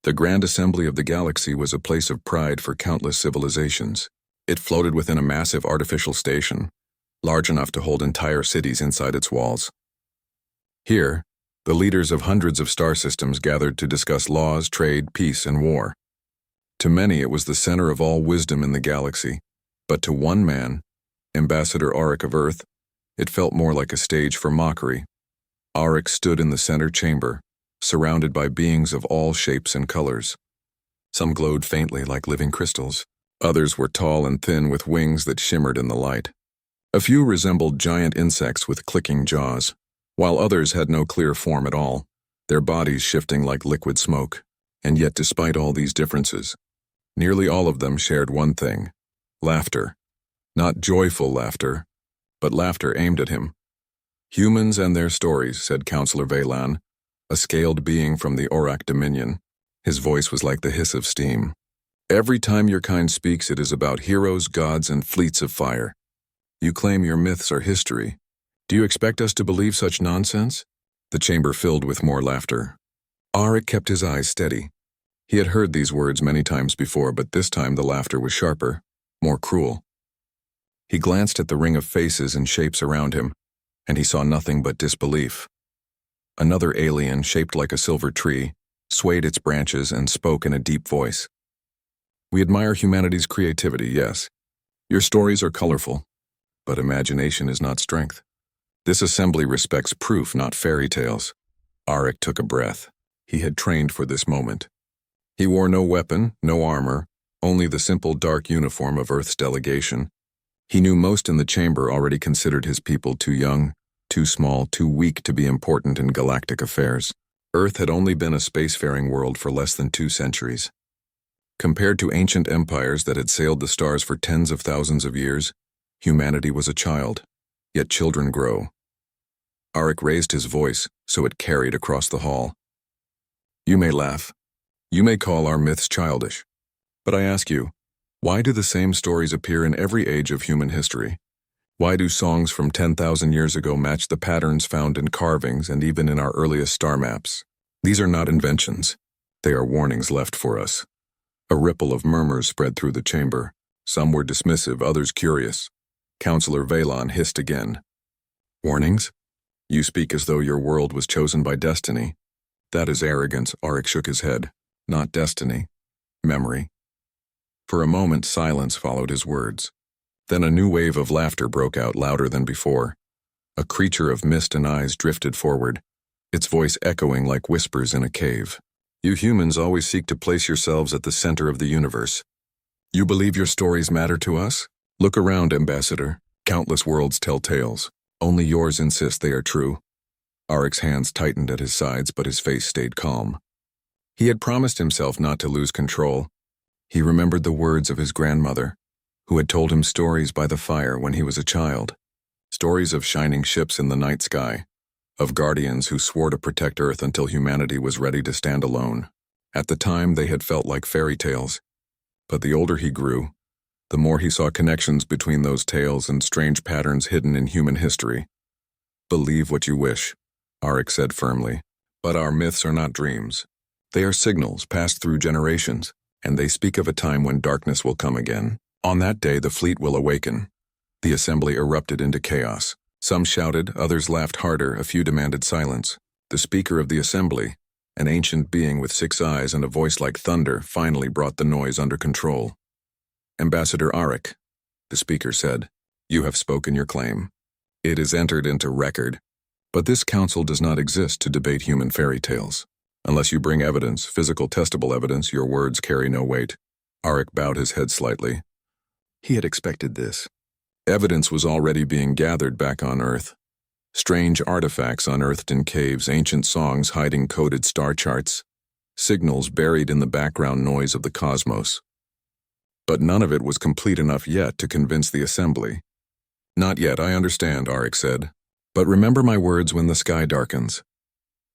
The Grand Assembly of the Galaxy was a place of pride for countless civilizations. It floated within a massive artificial station, large enough to hold entire cities inside its walls. Here, the leaders of hundreds of star systems gathered to discuss laws, trade, peace, and war. To many, it was the center of all wisdom in the galaxy, but to one man, Ambassador Auric of Earth, it felt more like a stage for mockery. Auric stood in the center chamber, surrounded by beings of all shapes and colors. Some glowed faintly like living crystals. Others were tall and thin with wings that shimmered in the light. A few resembled giant insects with clicking jaws, while others had no clear form at all, their bodies shifting like liquid smoke. And yet, despite all these differences, nearly all of them shared one thing: laughter. Not joyful laughter, but laughter aimed at him. "Humans and their stories," said Counselor Veylan, a scaled being from the Orac Dominion. His voice was like the hiss of steam. "Every time your kind speaks, it is about heroes, gods, and fleets of fire. You claim your myths are history. Do you expect us to believe such nonsense?" The chamber filled with more laughter. Auric kept his eyes steady. He had heard these words many times before, but this time the laughter was sharper, more cruel. He glanced at the ring of faces and shapes around him, and he saw nothing but disbelief. Another alien, shaped like a silver tree, swayed its branches and spoke in a deep voice. "We admire humanity's creativity, yes. Your stories are colorful, but imagination is not strength. This assembly respects proof, not fairy tales." Auric took a breath. He had trained for this moment. He wore no weapon, no armor, only the simple dark uniform of Earth's delegation. He knew most in the chamber already considered his people too young, too small, too weak to be important in galactic affairs. Earth had only been a spacefaring world for less than 2 centuries. Compared to ancient empires that had sailed the stars for tens of thousands of years, humanity was a child, yet children grow. Auric raised his voice so it carried across the hall. "You may laugh. You may call our myths childish. But I ask you, why do the same stories appear in every age of human history? Why do songs from 10,000 years ago match the patterns found in carvings and even in our earliest star maps? These are not inventions. They are warnings left for us." A ripple of murmurs spread through the chamber. Some were dismissive, others curious. Counselor Veylan hissed again. "Warnings? You speak as though your world was chosen by destiny. That is arrogance." Auric shook his head. "Not destiny. Memory." For a moment, silence followed his words. Then a new wave of laughter broke out, louder than before. A creature of mist and eyes drifted forward, its voice echoing like whispers in a cave. "You humans always seek to place yourselves at the center of the universe. You believe your stories matter to us? Look around, Ambassador. Countless worlds tell tales. Only yours insist they are true." Auric's hands tightened at his sides, but his face stayed calm. He had promised himself not to lose control. He remembered the words of his grandmother, who had told him stories by the fire when he was a child. Stories of shining ships in the night sky, of guardians who swore to protect Earth until humanity was ready to stand alone. At the time, they had felt like fairy tales. But the older he grew, the more he saw connections between those tales and strange patterns hidden in human history. "Believe what you wish," Auric said firmly, "but our myths are not dreams. They are signals passed through generations, and they speak of a time when darkness will come again. On that day, the fleet will awaken." The assembly erupted into chaos. Some shouted, others laughed harder, a few demanded silence. The speaker of the assembly, an ancient being with 6 eyes and a voice like thunder, finally brought the noise under control. "Ambassador Auric," the speaker said, "you have spoken your claim. It is entered into record. But this council does not exist to debate human fairy tales. Unless you bring evidence, physical testable evidence, your words carry no weight." Auric bowed his head slightly. He had expected this. Evidence was already being gathered back on Earth. Strange artifacts unearthed in caves, ancient songs hiding coded star charts, signals buried in the background noise of the cosmos. But none of it was complete enough yet to convince the assembly. "Not yet, I understand," Auric said. "But remember my words when the sky darkens."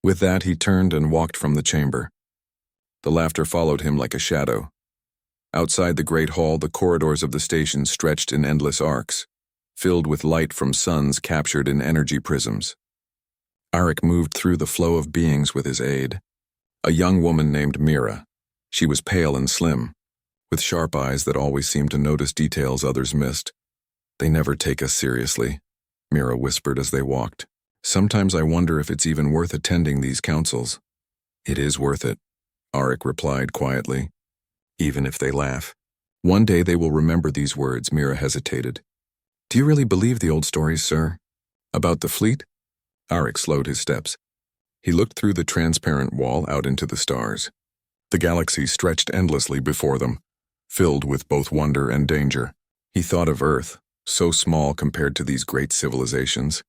With that, he turned and walked from the chamber. The laughter followed him like a shadow. Outside the great hall, the corridors of the station stretched in endless arcs, filled with light from suns captured in energy prisms. Auric moved through the flow of beings with his aide. A young woman named Mira, She was pale and slim, with sharp eyes that always seemed to notice details others missed. "They never take us seriously," Mira whispered as they walked. "Sometimes I wonder if it's even worth attending these councils." "It is worth it," Arik replied quietly, "even if they laugh. One day they will remember these words." Mira hesitated. "Do you really believe the old stories, sir? About the fleet?" Arik slowed his steps. He looked through the transparent wall out into the stars. The galaxy stretched endlessly before them, filled with both wonder and danger. He thought of Earth, so small compared to these great civilizations.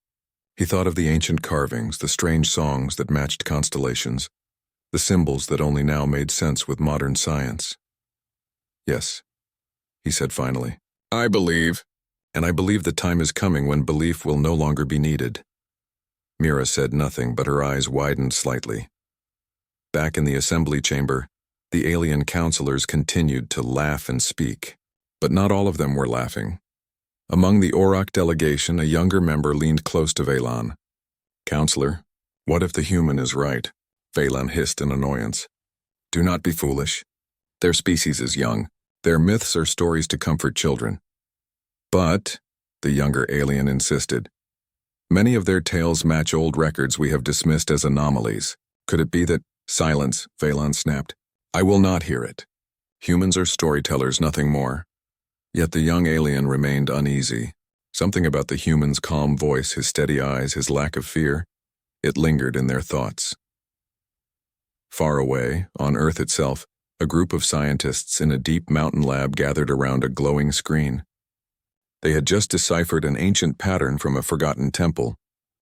He thought of the ancient carvings, the strange songs that matched constellations, the symbols that only now made sense with modern science. "Yes," he said finally. "I believe. And I believe the time is coming when belief will no longer be needed." Mira said nothing, but her eyes widened slightly. Back in the assembly chamber, the alien counselors continued to laugh and speak, but not all of them were laughing. Among the Orc delegation, a younger member leaned close to Vaylon. "Counselor, what if the human is right?" Vaylon hissed in annoyance. "Do not be foolish. Their species is young. Their myths are stories to comfort children." "But," the younger alien insisted, "many of their tales match old records we have dismissed as anomalies. Could it be that—" "Silence," Vaylon snapped. "I will not hear it. Humans are storytellers, nothing more." Yet the young alien remained uneasy. Something about the human's calm voice, his steady eyes, his lack of fear, it lingered in their thoughts. Far away, on Earth itself, a group of scientists in a deep mountain lab gathered around a glowing screen. They had just deciphered an ancient pattern from a forgotten temple.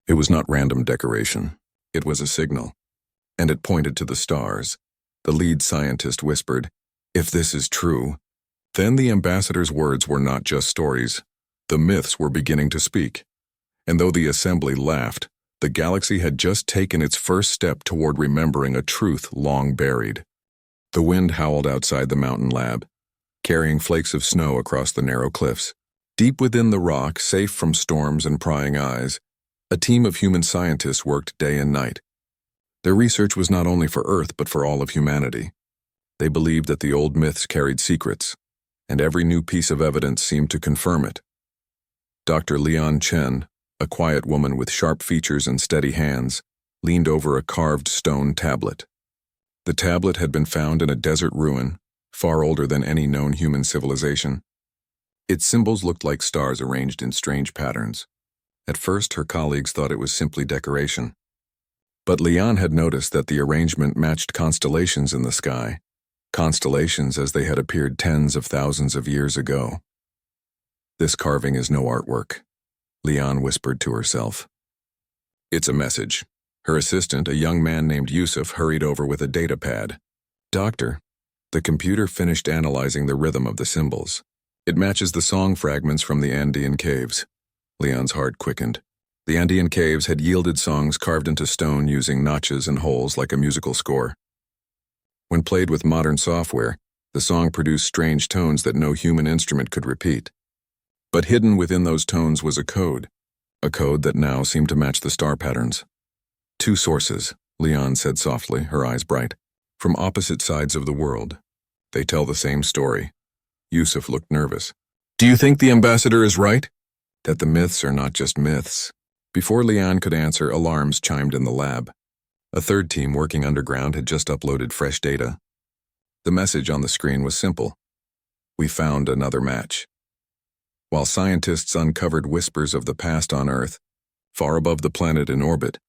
It was not random decoration. It was a signal, and it pointed to the stars. The lead scientist whispered, "If this is true..." Then the ambassador's words were not just stories. The myths were beginning to speak. And though the assembly laughed, the galaxy had just taken its first step toward remembering a truth long buried. The wind howled outside the mountain lab, carrying flakes of snow across the narrow cliffs. Deep within the rock, safe from storms and prying eyes, a team of human scientists worked day and night. Their research was not only for Earth but for all of humanity. They believed that the old myths carried secrets, and every new piece of evidence seemed to confirm it. Dr. Leon Chen, a quiet woman with sharp features and steady hands, leaned over a carved stone tablet. The tablet had been found in a desert ruin, far older than any known human civilization. Its symbols looked like stars arranged in strange patterns. At first, her colleagues thought it was simply decoration. But Leon had noticed that the arrangement matched constellations in the sky, constellations as they had appeared tens of thousands of years ago. "This carving is no artwork," Leon whispered to herself. "It's a message." Her assistant, a young man named Yusuf, hurried over with a data pad. "Doctor," the computer finished analyzing the rhythm of the symbols. "It matches the song fragments from the Andean caves." Leon's heart quickened. The Andean caves had yielded songs carved into stone using notches and holes like a musical score. When played with modern software, the song produced strange tones that no human instrument could repeat. But hidden within those tones was a code that now seemed to match the star patterns. "Two sources," Leon said softly, her eyes bright, "from opposite sides of the world. They tell the same story." Yusuf looked nervous. "Do you think the ambassador is right?" "That the myths are not just myths." Before Leon could answer, alarms chimed in the lab. A third team working underground had just uploaded fresh data. The message on the screen was simple. "We found another match." While scientists uncovered whispers of the past on Earth, far above the planet in orbit,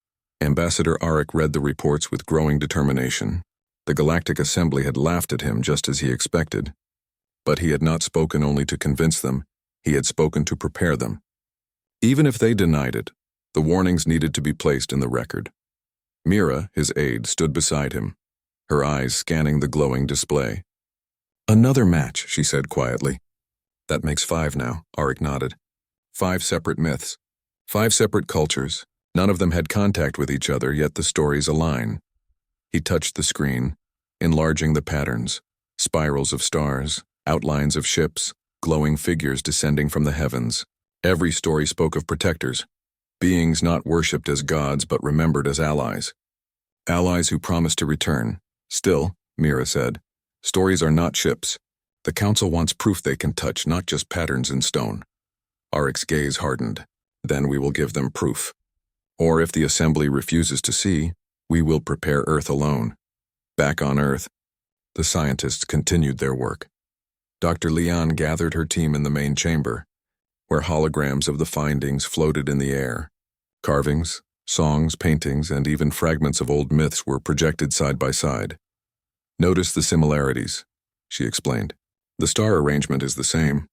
Ambassador Arik read the reports with growing determination. The Galactic Assembly had laughed at him just as he expected. But he had not spoken only to convince them, he had spoken to prepare them. Even if they denied it, the warnings needed to be placed in the record. Mira, his aide, stood beside him, her eyes scanning the glowing display. "Another match," she said quietly. "That makes 5 now," Arik nodded. 5 separate myths, 5 separate cultures. None of them had contact with each other, yet the stories align. He touched the screen, enlarging the patterns, spirals of stars, outlines of ships, glowing figures descending from the heavens. Every story spoke of protectors, beings not worshipped as gods but remembered as allies. Allies who promised to return. "Still," Mira said, Stories are not ships. The Council wants proof they can touch, not just patterns in stone. Aric's gaze hardened. Then we will give them proof. Or if the Assembly refuses to see, we will prepare Earth alone. Back on Earth, the scientists continued their work. Dr. Leon gathered her team in the main chamber, where holograms of the findings floated in the air. Carvings, songs, paintings, and even fragments of old myths were projected side by side. Notice the similarities, she explained. The star arrangement is the same.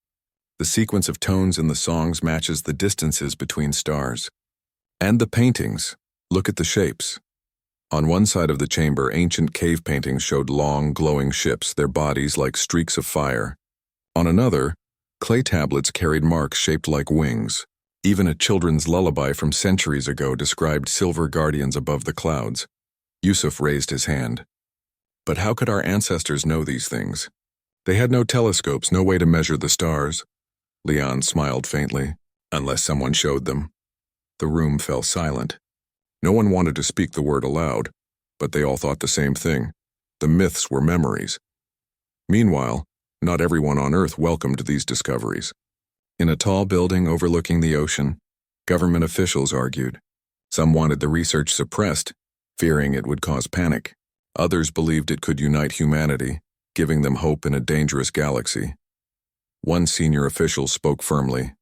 The sequence of tones in the songs matches the distances between stars. And the paintings. Look at the shapes. On one side of the chamber, ancient cave paintings showed long, glowing ships, their bodies like streaks of fire. On another, clay tablets carried marks shaped like wings. Even a children's lullaby from centuries ago described silver guardians above the clouds. Yusuf raised his hand. But how could our ancestors know these things? They had no telescopes, no way to measure the stars. Leon smiled faintly. Unless someone showed them. The room fell silent. No one wanted to speak the word aloud, but they all thought the same thing. The myths were memories. Meanwhile, not everyone on Earth welcomed these discoveries. In a tall building overlooking the ocean, government officials argued. Some wanted the research suppressed, fearing it would cause panic. Others believed it could unite humanity, giving them hope in a dangerous galaxy. One senior official spoke firmly.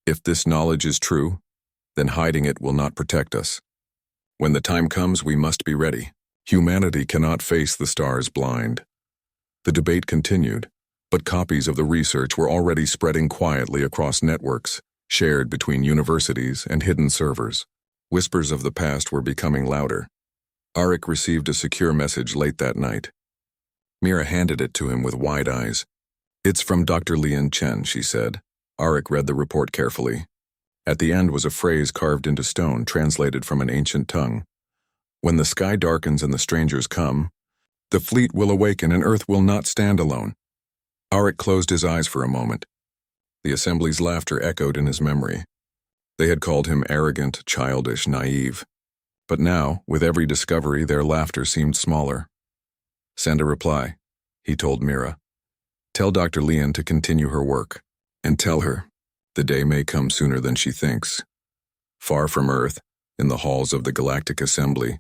If this knowledge is true, then hiding it will not protect us. When the time comes, we must be ready. Humanity cannot face the stars blind. The debate continued, but copies of the research were already spreading quietly across networks, shared between universities and hidden servers. Whispers of the past were becoming louder. Arik received a secure message late that night. Mira handed it to him with wide eyes. It's from Dr. Lian Chen, she said. Arik read the report carefully. At the end was a phrase carved into stone, translated from an ancient tongue. When the sky darkens and the strangers come, the fleet will awaken and Earth will not stand alone. Arik closed his eyes for a moment. The Assembly's laughter echoed in his memory. They had called him arrogant, childish, naive. But now, with every discovery, their laughter seemed smaller. Send a reply, he told Mira. Tell Dr. Lian to continue her work, and tell her the day may come sooner than she thinks. Far from Earth, in the halls of the Galactic Assembly,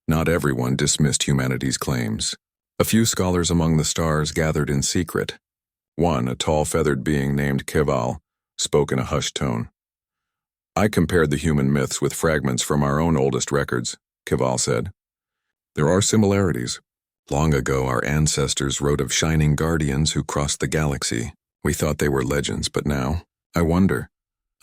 not everyone dismissed humanity's claims. A few scholars among the stars gathered in secret. One, a tall feathered being named Keval, spoke in a hushed tone. I compared the human myths with fragments from our own oldest records, Keval said. There are similarities. Long ago, our ancestors wrote of shining guardians who crossed the galaxy. We thought they were legends, but now, I wonder.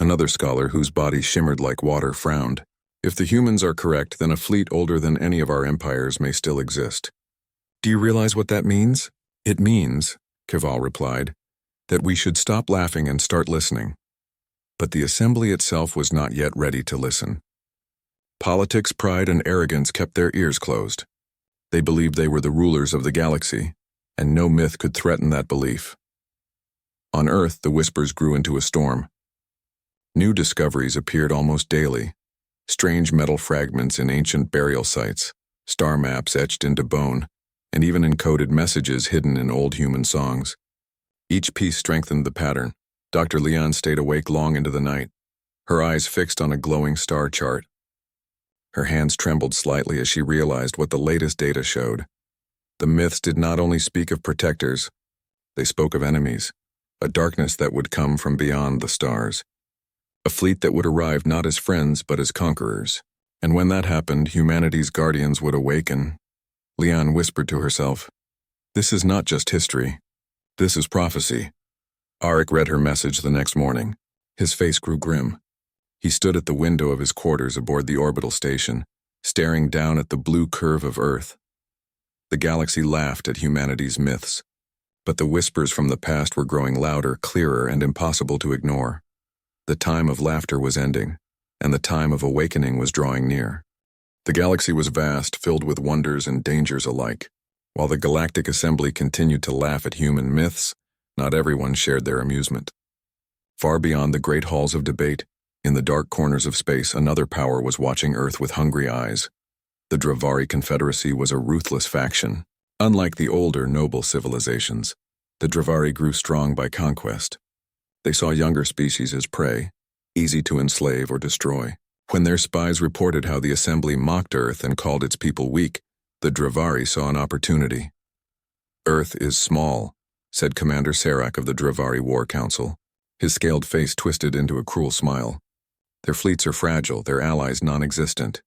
Another scholar whose body shimmered like water frowned. If the humans are correct, then a fleet older than any of our empires may still exist. Do you realize what that means? It means, Keval replied, that we should stop laughing and start listening. But the Assembly itself was not yet ready to listen. Politics, pride, and arrogance kept their ears closed. They believed they were the rulers of the galaxy, and no myth could threaten that belief. On Earth, the whispers grew into a storm. New discoveries appeared almost daily. Strange metal fragments in ancient burial sites, star maps etched into bone, and even encoded messages hidden in old human songs. Each piece strengthened the pattern. Dr. Leon stayed awake long into the night, her eyes fixed on a glowing star chart. Her hands trembled slightly as she realized what the latest data showed. The myths did not only speak of protectors, they spoke of enemies, a darkness that would come from beyond the stars. A fleet that would arrive not as friends but as conquerors. And when that happened, humanity's guardians would awaken. Leon whispered to herself, "This is not just history. This is prophecy." Arik read her message the next morning. His face grew grim. He stood at the window of his quarters aboard the orbital station, staring down at the blue curve of Earth. The galaxy laughed at humanity's myths, but the whispers from the past were growing louder, clearer, and impossible to ignore. The time of laughter was ending, and the time of awakening was drawing near. The galaxy was vast, filled with wonders and dangers alike. While the Galactic Assembly continued to laugh at human myths, not everyone shared their amusement. Far beyond the great halls of debate, in the dark corners of space, another power was watching Earth with hungry eyes. The Dravari Confederacy was a ruthless faction. Unlike the older, noble civilizations, the Dravari grew strong by conquest. They saw younger species as prey, easy to enslave or destroy. When their spies reported how the Assembly mocked Earth and called its people weak, the Dravari saw an opportunity. "Earth is small," said Commander Serac of the Dravari War Council. His scaled face twisted into a cruel smile. "Their fleets are fragile, their allies non-existent,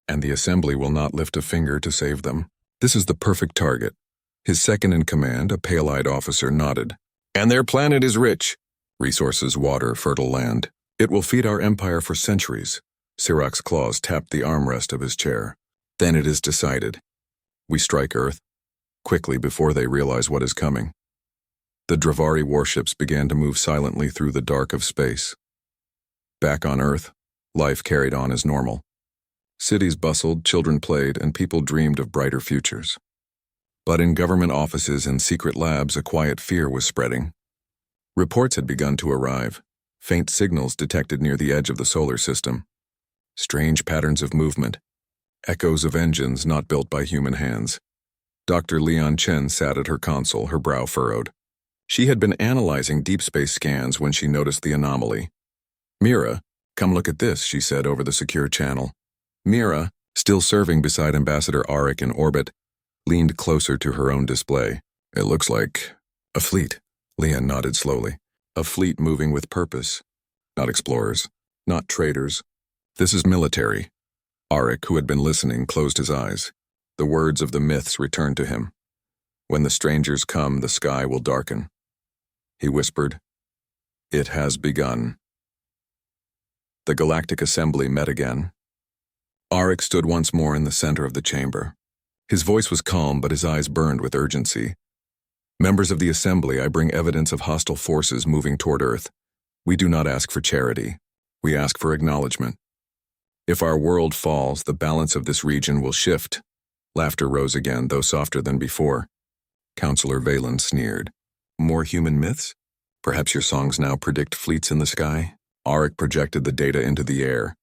and the Assembly will not lift a finger to save them. This is the perfect target." His second-in-command, a pale-eyed officer, nodded. "And their planet is rich. Resources, water, fertile land. It will feed our empire for centuries." Serac's claws tapped the armrest of his chair. "Then it is decided. We strike Earth, quickly before they realize what is coming." The Dravari warships began to move silently through the dark of space. Back on Earth, life carried on as normal. Cities bustled, children played, and people dreamed of brighter futures. But in government offices and secret labs, a quiet fear was spreading. Reports had begun to arrive, faint signals detected near the edge of the solar system. Strange patterns of movement, echoes of engines not built by human hands. Dr. Leon Chen sat at her console, her brow furrowed. She had been analyzing deep space scans when she noticed the anomaly. "Mira, come look at this," she said over the secure channel. Mira, still serving beside Ambassador Arik in orbit, leaned closer to her own display. "It looks like a fleet," Leon nodded slowly. "A fleet moving with purpose. Not explorers, not traders. This is military." Arik, who had been listening, closed his eyes. The words of the myths returned to him. "When the strangers come, the sky will darken." He whispered, "It has begun." The Galactic Assembly met again. Arik stood once more in the center of the chamber. His voice was calm, but his eyes burned with urgency. "Members of the Assembly, I bring evidence of hostile forces moving toward Earth. We do not ask for charity. We ask for acknowledgement. If our world falls, the balance of this region will shift." Laughter rose again, though softer than before. Counselor Valen sneered. "More human myths? Perhaps your songs now predict fleets in the sky?" Arik projected the data into the air.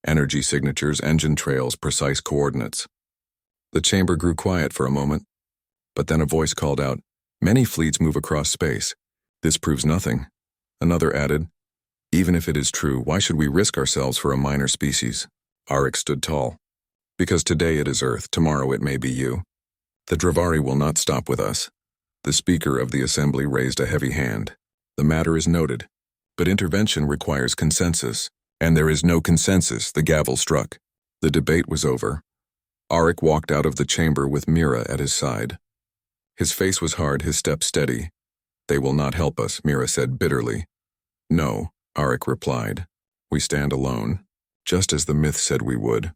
Energy signatures, engine trails, precise coordinates. The chamber grew quiet for a moment, but then a voice called out, "Many fleets move across space. This proves nothing." Another added, "Even if it is true, why should we risk ourselves for a minor species?" Arik stood tall. "Because today it is Earth, tomorrow it may be you. The Dravari will not stop with us." The Speaker of the Assembly raised a heavy hand. "The matter is noted, but intervention requires consensus. And there is no consensus," the gavel struck. The debate was over. Arik walked out of the chamber with Mira at his side. His face was hard, his step steady. "They will not help us," Mira said bitterly. "No," Arik replied. "We stand alone, just as the myth said we would."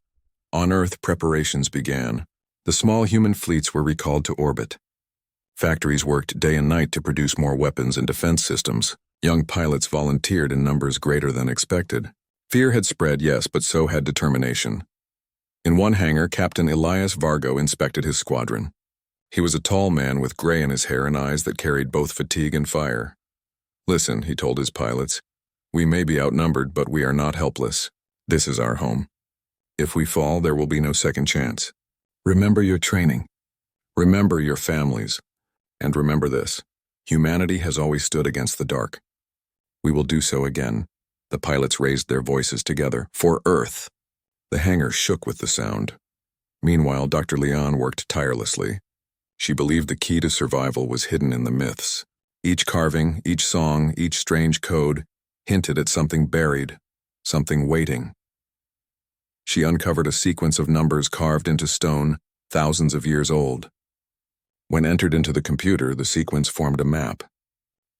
On Earth, preparations began. The small human fleets were recalled to orbit. Factories worked day and night to produce more weapons and defense systems. Young pilots volunteered in numbers greater than expected. Fear had spread, yes, but so had determination. In one hangar, Captain Elias Vargo inspected his squadron. He was a tall man with gray in his hair and eyes that carried both fatigue and fire. "Listen," he told his pilots. "We may be outnumbered, but we are not helpless. This is our home. If we fall, there will be no second chance. Remember your training. Remember your families. And remember this: humanity has always stood against the dark. We will do so again." The pilots raised their voices together. "For Earth." The hangar shook with the sound. Meanwhile, Dr. Leon worked tirelessly. She believed the key to survival was hidden in the myths. Each carving, each song, each strange code hinted at something buried, something waiting. She uncovered a sequence of numbers carved into stone, thousands of years old. When entered into the computer, the sequence formed a map.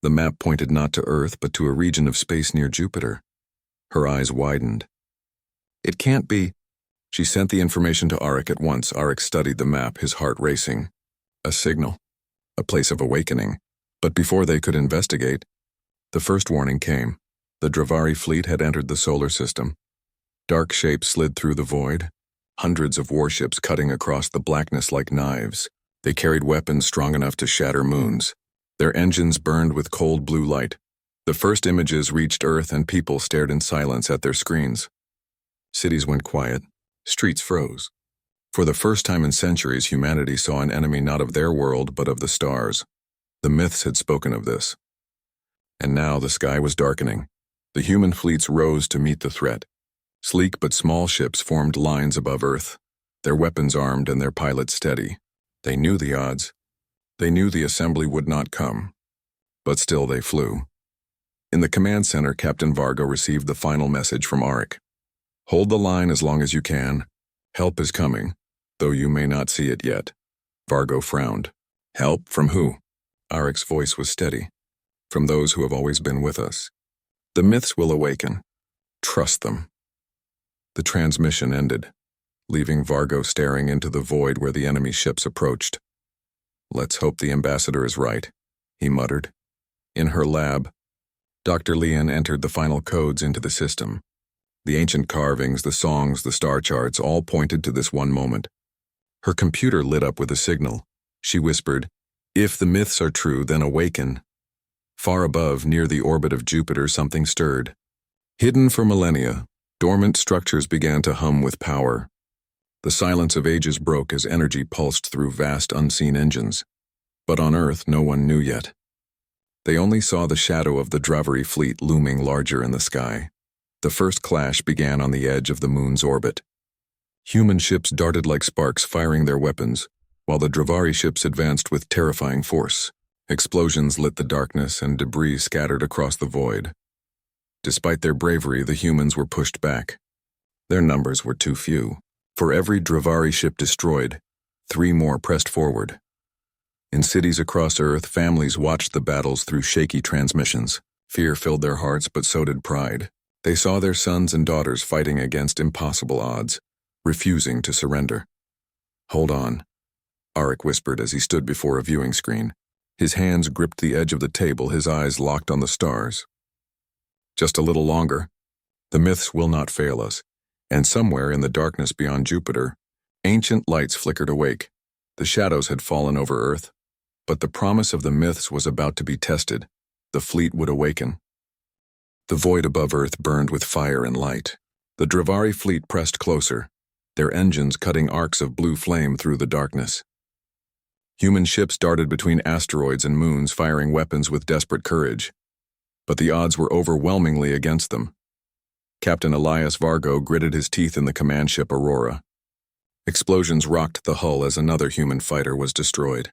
The map pointed not to Earth, but to a region of space near Jupiter. Her eyes widened. "It can't be." She sent the information to Arik at once. Arik studied the map, his heart racing. A signal. A place of awakening. But before they could investigate, the first warning came. The Dravari fleet had entered the solar system. Dark shapes slid through the void, hundreds of warships cutting across the blackness like knives. They carried weapons strong enough to shatter moons. Their engines burned with cold blue light. The first images reached Earth and people stared in silence at their screens. Cities went quiet. Streets froze. For the first time in centuries, humanity saw an enemy not of their world, but of the stars. The myths had spoken of this. And now the sky was darkening. The human fleets rose to meet the threat. Sleek but small ships formed lines above Earth, their weapons armed and their pilots steady. They knew the odds. They knew the assembly would not come. But still they flew. In the command center, Captain Vargo received the final message from Arik. Hold the line as long as you can. Help is coming, though you may not see it yet. Vargo frowned. Help from who? Arik's voice was steady. From those who have always been with us. The myths will awaken. Trust them. The transmission ended, leaving Vargo staring into the void where the enemy ships approached. Let's hope the ambassador is right, he muttered. In her lab, Dr. Lian entered the final codes into the system. The ancient carvings, the songs, the star charts all pointed to this one moment. Her computer lit up with a signal. She whispered, "If the myths are true, then awaken." Far above, near the orbit of Jupiter, something stirred. Hidden for millennia, dormant structures began to hum with power. The silence of ages broke as energy pulsed through vast unseen engines. But on Earth, no one knew yet. They only saw the shadow of the Dravari fleet looming larger in the sky. The first clash began on the edge of the moon's orbit. Human ships darted like sparks, firing their weapons, while the Dravari ships advanced with terrifying force. Explosions lit the darkness and debris scattered across the void. Despite their bravery, the humans were pushed back. Their numbers were too few. For every Dravari ship destroyed, 3 more pressed forward. In cities across Earth, families watched the battles through shaky transmissions. Fear filled their hearts, but so did pride. They saw their sons and daughters fighting against impossible odds, refusing to surrender. Hold on, Arik whispered as he stood before a viewing screen. His hands gripped the edge of the table, his eyes locked on the stars. Just a little longer. The myths will not fail us. And somewhere in the darkness beyond Jupiter, ancient lights flickered awake. The shadows had fallen over Earth, but the promise of the myths was about to be tested. The fleet would awaken. The void above Earth burned with fire and light. The Dravari fleet pressed closer, their engines cutting arcs of blue flame through the darkness. Human ships darted between asteroids and moons, firing weapons with desperate courage. But the odds were overwhelmingly against them. Captain Elias Vargo gritted his teeth in the command ship Aurora. Explosions rocked the hull as another human fighter was destroyed.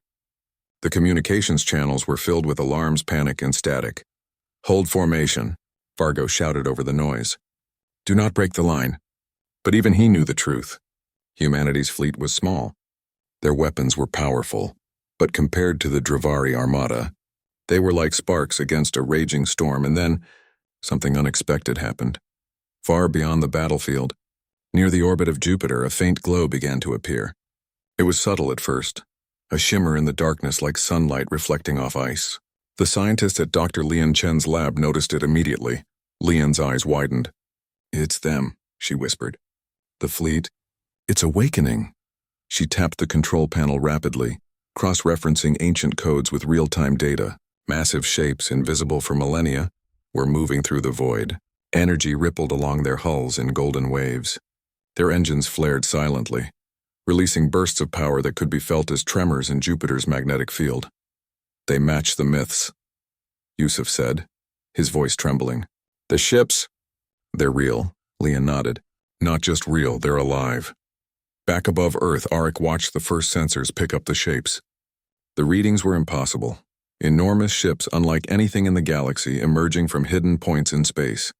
The communications channels were filled with alarms, panic, and static. Hold formation, Vargo shouted over the noise. Do not break the line. But even he knew the truth. Humanity's fleet was small. Their weapons were powerful, but compared to the Dravari armada, they were like sparks against a raging storm, and then something unexpected happened. Far beyond the battlefield, near the orbit of Jupiter, a faint glow began to appear. It was subtle at first, a shimmer in the darkness like sunlight reflecting off ice. The scientists at Dr. Lian Chen's lab noticed it immediately. Lian's eyes widened. It's them, she whispered. The fleet. It's awakening. She tapped the control panel rapidly, cross-referencing ancient codes with real-time data. Massive shapes, invisible for millennia, were moving through the void. Energy rippled along their hulls in golden waves. Their engines flared silently, releasing bursts of power that could be felt as tremors in Jupiter's magnetic field. They match the myths, Yusuf said, his voice trembling. The ships? They're real, Lian nodded. Not just real, they're alive. Back above Earth, Arik watched the first sensors pick up the shapes. The readings were impossible. Enormous ships unlike anything in the galaxy emerging from hidden points in space.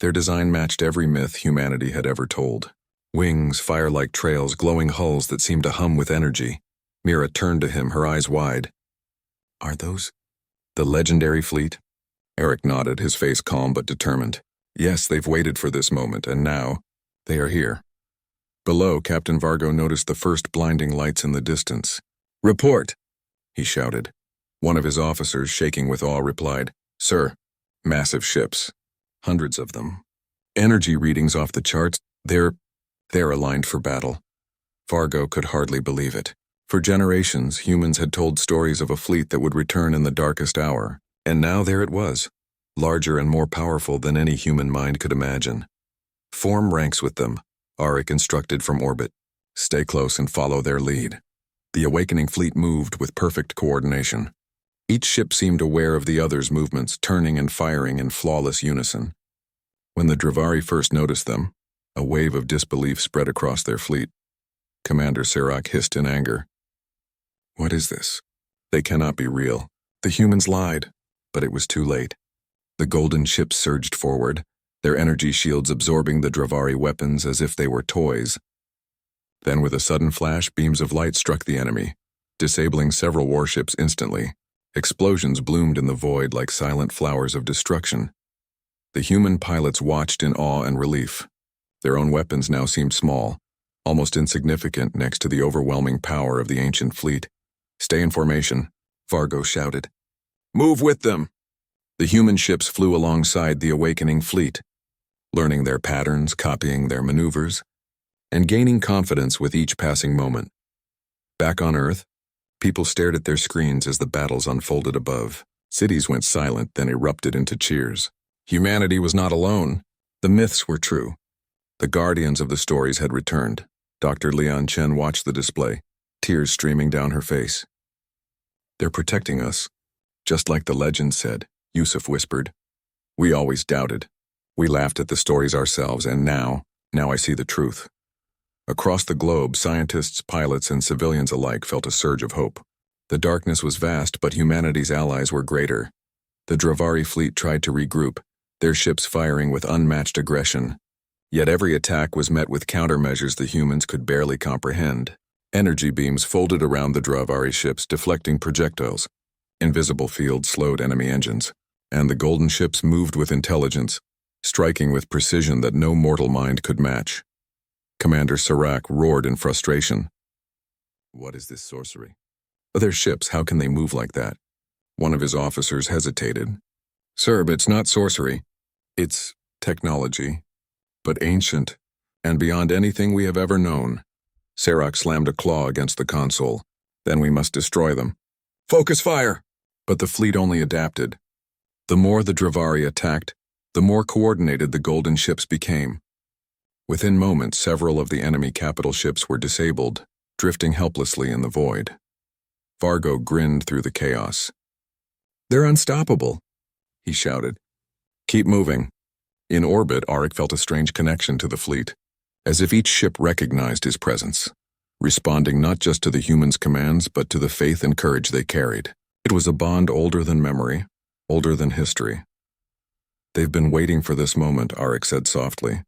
Their design matched every myth humanity had ever told. Wings, fire-like trails, glowing hulls that seemed to hum with energy. Mira turned to him, her eyes wide. Are those the legendary fleet? Arik nodded, his face calm but determined. Yes, they've waited for this moment, and now they are here. Below, Captain Vargo noticed the first blinding lights in the distance. Report, he shouted. One of his officers, shaking with awe, replied, Sir, massive ships. Hundreds of them. Energy readings off the charts, they're aligned for battle. Vargo could hardly believe it. For generations, humans had told stories of a fleet that would return in the darkest hour, and now there it was, larger and more powerful than any human mind could imagine. Form ranks with them, Arik instructed from orbit. Stay close and follow their lead. The awakening fleet moved with perfect coordination. Each ship seemed aware of the other's movements, turning and firing in flawless unison. When the Dravari first noticed them, a wave of disbelief spread across their fleet. Commander Serac hissed in anger. "What is this? They cannot be real. The humans lied." But it was too late. The golden ships surged forward, their energy shields absorbing the Dravari weapons as if they were toys. Then with a sudden flash, beams of light struck the enemy, disabling several warships instantly. Explosions bloomed in the void like silent flowers of destruction. The human pilots watched in awe and relief. Their own weapons now seemed small, almost insignificant next to the overwhelming power of the ancient fleet. "Stay in formation," Vargo shouted. "Move with them!" The human ships flew alongside the awakening fleet, learning their patterns, copying their maneuvers, and gaining confidence with each passing moment. Back on Earth, people stared at their screens as the battles unfolded above. Cities went silent, then erupted into cheers. Humanity was not alone. The myths were true. The guardians of the stories had returned. Dr. Lian Chen watched the display, tears streaming down her face. "They're protecting us, just like the legend said," Yusuf whispered. "We always doubted. We laughed at the stories ourselves, and now I see the truth." Across the globe, scientists, pilots, and civilians alike felt a surge of hope. The darkness was vast, but humanity's allies were greater. The Dravari fleet tried to regroup, their ships firing with unmatched aggression. Yet every attack was met with countermeasures the humans could barely comprehend. Energy beams folded around the Dravari ships, deflecting projectiles. Invisible fields slowed enemy engines, and the golden ships moved with intelligence, striking with precision that no mortal mind could match. Commander Serac roared in frustration. "What is this sorcery? They're ships, how can they move like that?" One of his officers hesitated. "Sir, it's not sorcery. It's technology, but ancient, and beyond anything we have ever known." Serac slammed a claw against the console. "Then we must destroy them." "Focus fire!" But the fleet only adapted. The more the Dravari attacked, the more coordinated the golden ships became. Within moments, several of the enemy capital ships were disabled, drifting helplessly in the void. Vargo grinned through the chaos. "They're unstoppable," he shouted. "Keep moving." In orbit, Auric felt a strange connection to the fleet, as if each ship recognized his presence, responding not just to the humans' commands, but to the faith and courage they carried. It was a bond older than memory, older than history. "They've been waiting for this moment," Auric said softly.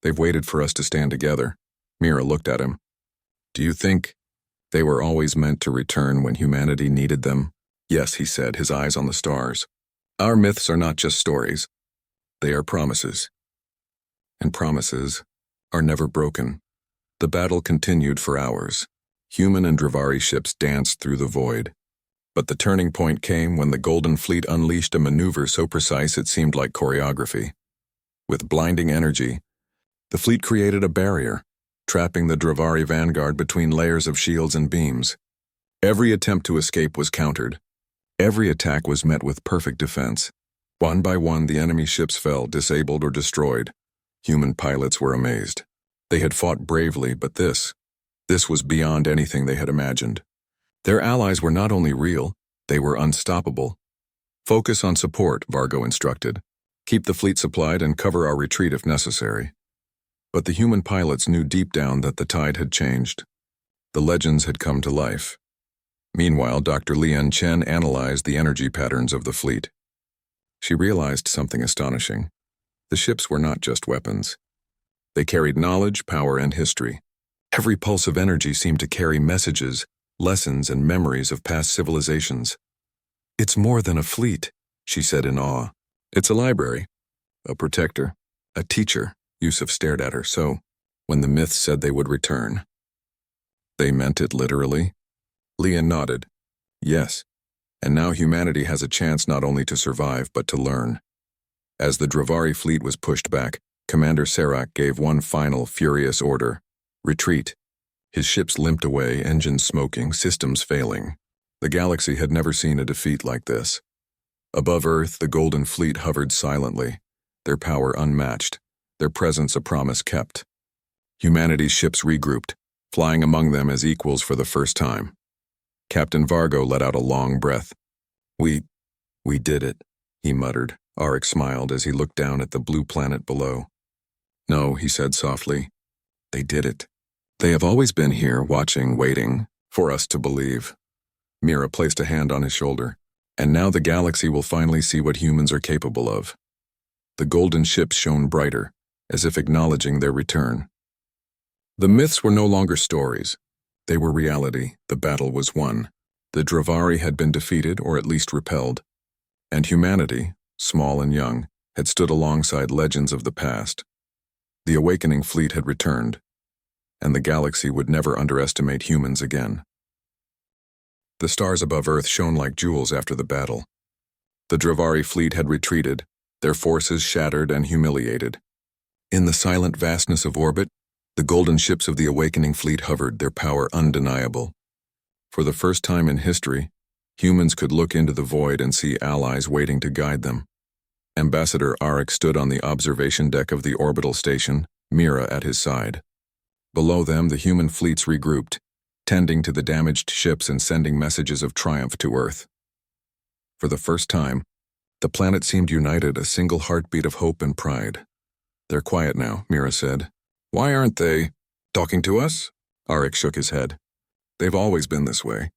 "They've waited for us to stand together." Mira looked at him. "Do you think they were always meant to return when humanity needed them?" "Yes," he said, his eyes on the stars. "Our myths are not just stories. They are promises. And promises are never broken." The battle continued for hours. Human and Dravari ships danced through the void. But the turning point came when the Golden Fleet unleashed a maneuver so precise it seemed like choreography. With blinding energy, the fleet created a barrier, trapping the Dravari vanguard between layers of shields and beams. Every attempt to escape was countered. Every attack was met with perfect defense. One by one, the enemy ships fell, disabled or destroyed. Human pilots were amazed. They had fought bravely, but this was beyond anything they had imagined. Their allies were not only real, they were unstoppable. "Focus on support," Vargo instructed. "Keep the fleet supplied and cover our retreat if necessary." But the human pilots knew deep down that the tide had changed. The legends had come to life. Meanwhile, Dr. Lian Chen analyzed the energy patterns of the fleet. She realized something astonishing. The ships were not just weapons. They carried knowledge, power, and history. Every pulse of energy seemed to carry messages, lessons, and memories of past civilizations. "It's more than a fleet," she said in awe. "It's a library, a protector, a teacher." Yusuf stared at her. "So, when the myths said they would return, they meant it literally?" Lian nodded. "Yes, and now humanity has a chance not only to survive but to learn." As the Dravari fleet was pushed back, Commander Serac gave one final furious order: retreat. His ships limped away, engines smoking, systems failing. The galaxy had never seen a defeat like this. Above Earth, the Golden Fleet hovered silently, their power unmatched, their presence a promise kept. Humanity's ships regrouped, flying among them as equals for the first time. Captain Vargo let out a long breath. We did it, he muttered. Arik smiled as he looked down at the blue planet below. No, he said softly. They did it. They have always been here, watching, waiting, for us to believe. Mira placed a hand on his shoulder. And now the galaxy will finally see what humans are capable of. The golden ships shone brighter, as if acknowledging their return. The myths were no longer stories. They were reality. The battle was won. The Dravari had been defeated, or at least repelled. And humanity, small and young, had stood alongside legends of the past. The awakening fleet had returned, and the galaxy would never underestimate humans again. The stars above Earth shone like jewels after the battle. The Dravari fleet had retreated, their forces shattered and humiliated. In the silent vastness of orbit, the golden ships of the awakening fleet hovered, their power undeniable. For the first time in history, humans could look into the void and see allies waiting to guide them. Ambassador Arik stood on the observation deck of the orbital station, Mira at his side. Below them, the human fleets regrouped, tending to the damaged ships and sending messages of triumph to Earth. For the first time, the planet seemed united, a single heartbeat of hope and pride. They're quiet now, Mira said. Why aren't they talking to us? Arik shook his head. They've always been this way.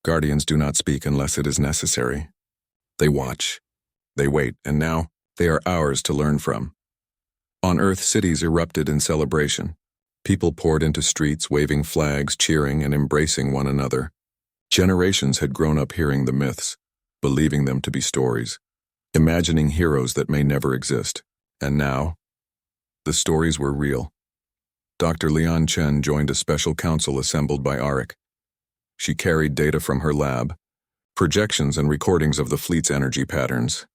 Guardians do not speak unless it is necessary. They watch. They wait, and now they are ours to learn from. On Earth, cities erupted in celebration. People poured into streets, waving flags, cheering, and embracing one another. Generations had grown up hearing the myths, believing them to be stories, imagining heroes that may never exist. And now, the stories were real. Dr. Lian Chen joined a special council assembled by Arik. She carried data from her lab, projections and recordings of the fleet's energy patterns.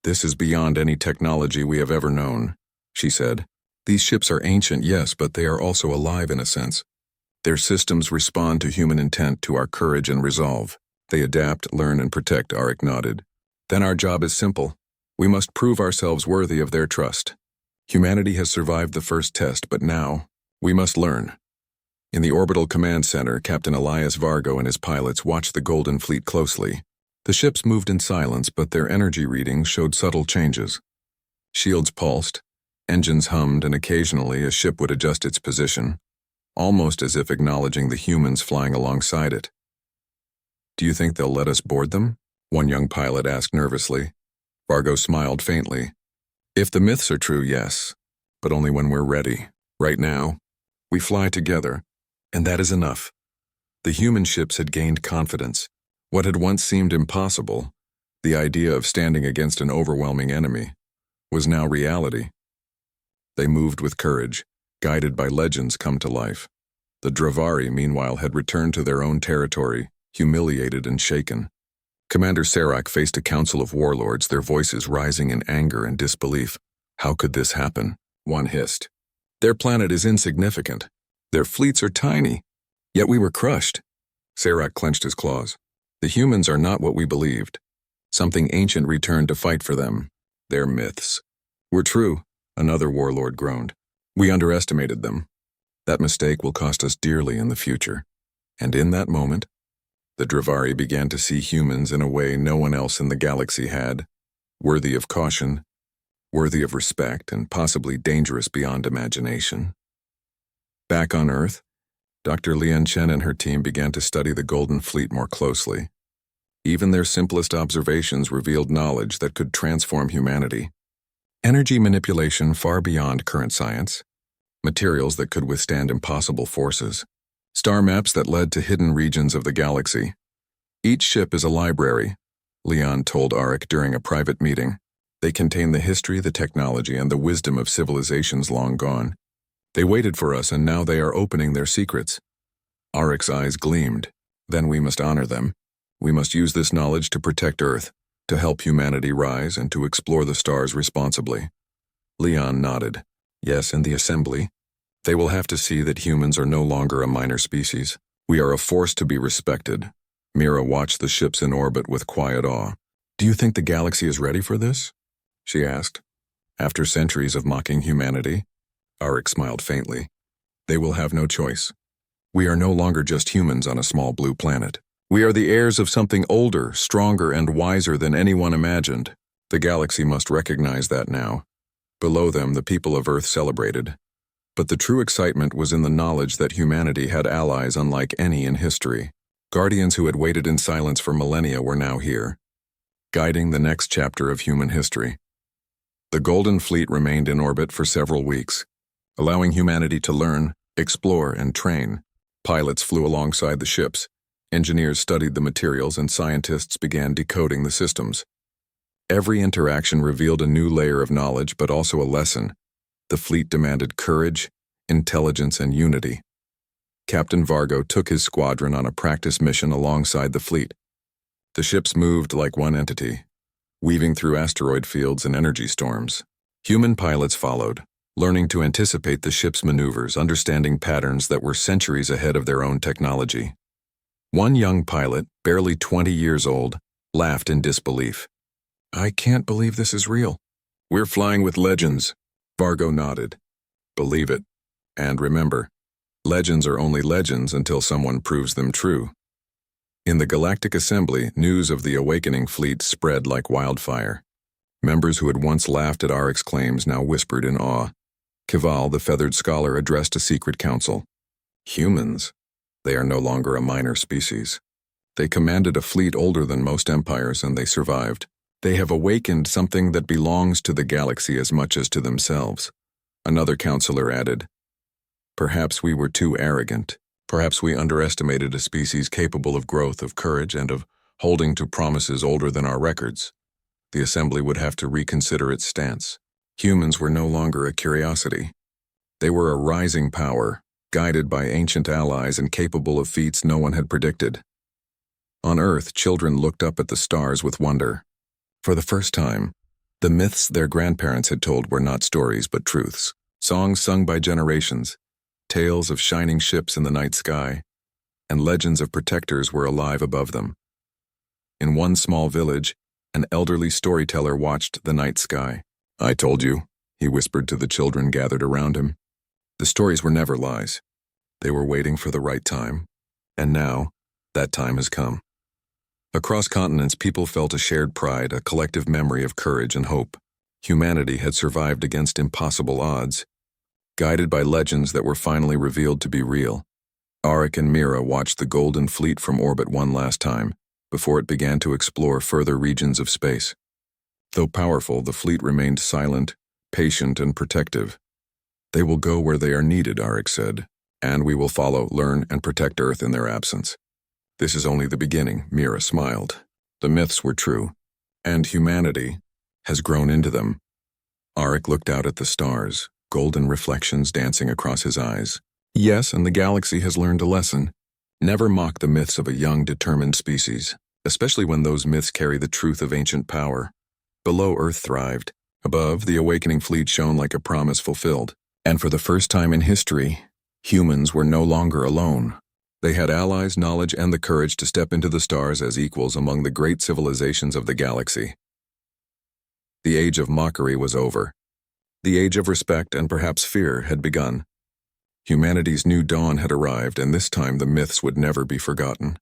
This is beyond any technology we have ever known, she said. These ships are ancient, yes, but they are also alive in a sense. Their systems respond to human intent, to our courage and resolve. They adapt, learn, and protect, Arik nodded. Then our job is simple. We must prove ourselves worthy of their trust. Humanity has survived the first test, but now, we must learn. In the orbital command center, Captain Elias Vargo and his pilots watched the Golden Fleet closely. The ships moved in silence, but their energy readings showed subtle changes. Shields pulsed, engines hummed, and occasionally a ship would adjust its position, almost as if acknowledging the humans flying alongside it. Do you think they'll let us board them? One young pilot asked nervously. Vargo smiled faintly. If the myths are true, yes, but only when we're ready. Right now, we fly together, and that is enough. The human ships had gained confidence. What had once seemed impossible, the idea of standing against an overwhelming enemy, was now reality. They moved with courage, guided by legends come to life. The Dravari, meanwhile, had returned to their own territory, humiliated and shaken. Commander Sarak faced a council of warlords, their voices rising in anger and disbelief. How could this happen? One hissed. Their planet is insignificant. Their fleets are tiny. Yet we were crushed. Sarak clenched his claws. The humans are not what we believed. Something ancient returned to fight for them. Their myths were true, another warlord groaned. We underestimated them. That mistake will cost us dearly in the future. And in that moment, the Dravari began to see humans in a way no one else in the galaxy had, worthy of caution, worthy of respect, and possibly dangerous beyond imagination. Back on Earth, Dr. Lian Chen and her team began to study the Golden Fleet more closely. Even their simplest observations revealed knowledge that could transform humanity. Energy manipulation far beyond current science, materials that could withstand impossible forces, star maps that led to hidden regions of the galaxy. Each ship is a library, Leon told Arik during a private meeting. They contain the history, the technology, and the wisdom of civilizations long gone. They waited for us, and now they are opening their secrets. Arik's eyes gleamed. Then we must honor them. We must use this knowledge to protect Earth, to help humanity rise, and to explore the stars responsibly. Leon nodded. Yes, in the assembly. They will have to see that humans are no longer a minor species. We are a force to be respected. Mira watched the ships in orbit with quiet awe. Do you think the galaxy is ready for this? She asked. After centuries of mocking humanity, Arik smiled faintly. They will have no choice. We are no longer just humans on a small blue planet. We are the heirs of something older, stronger, and wiser than anyone imagined. The galaxy must recognize that now. Below them, the people of Earth celebrated. But the true excitement was in the knowledge that humanity had allies unlike any in history. Guardians who had waited in silence for millennia were now here, guiding the next chapter of human history. The Golden Fleet remained in orbit for several weeks, allowing humanity to learn, explore, and train. Pilots flew alongside the ships, engineers studied the materials, and scientists began decoding the systems. Every interaction revealed a new layer of knowledge, but also a lesson. The fleet demanded courage, intelligence, and unity. Captain Vargo took his squadron on a practice mission alongside the fleet. The ships moved like one entity, weaving through asteroid fields and energy storms. Human pilots followed, learning to anticipate the ship's maneuvers, understanding patterns that were centuries ahead of their own technology. One young pilot, barely 20 years old, laughed in disbelief. "I can't believe this is real." "We're flying with legends," Vargo nodded. "Believe it. And remember, legends are only legends until someone proves them true." In the Galactic Assembly, news of the awakening fleet spread like wildfire. Members who had once laughed at Auric's claims now whispered in awe. Kival, the feathered scholar, addressed a secret council. "Humans? They are no longer a minor species. They commanded a fleet older than most empires, and they survived. They have awakened something that belongs to the galaxy as much as to themselves." Another counselor added, "Perhaps we were too arrogant. Perhaps we underestimated a species capable of growth, of courage, and of holding to promises older than our records." The Assembly would have to reconsider its stance. Humans were no longer a curiosity. They were a rising power, guided by ancient allies and capable of feats no one had predicted. On Earth, children looked up at the stars with wonder. For the first time, the myths their grandparents had told were not stories but truths. Songs sung by generations, tales of shining ships in the night sky, and legends of protectors were alive above them. In one small village, an elderly storyteller watched the night sky. "I told you," he whispered to the children gathered around him. The stories were never lies. They were waiting for the right time, and now, that time has come. Across continents, people felt a shared pride, a collective memory of courage and hope. Humanity had survived against impossible odds, guided by legends that were finally revealed to be real. Auric and Mira watched the Golden Fleet from orbit one last time, before it began to explore further regions of space. Though powerful, the fleet remained silent, patient, and protective. "They will go where they are needed," Auric said, "and we will follow, learn, and protect Earth in their absence." "This is only the beginning," Mira smiled. "The myths were true, and humanity has grown into them." Auric looked out at the stars, golden reflections dancing across his eyes. "Yes, and the galaxy has learned a lesson. Never mock the myths of a young, determined species, especially when those myths carry the truth of ancient power." Below, Earth thrived. Above, the awakening fleet shone like a promise fulfilled. And for the first time in history, humans were no longer alone. They had allies, knowledge, and the courage to step into the stars as equals among the great civilizations of the galaxy. The age of mockery was over. The age of respect and perhaps fear had begun. Humanity's new dawn had arrived, and this time the myths would never be forgotten.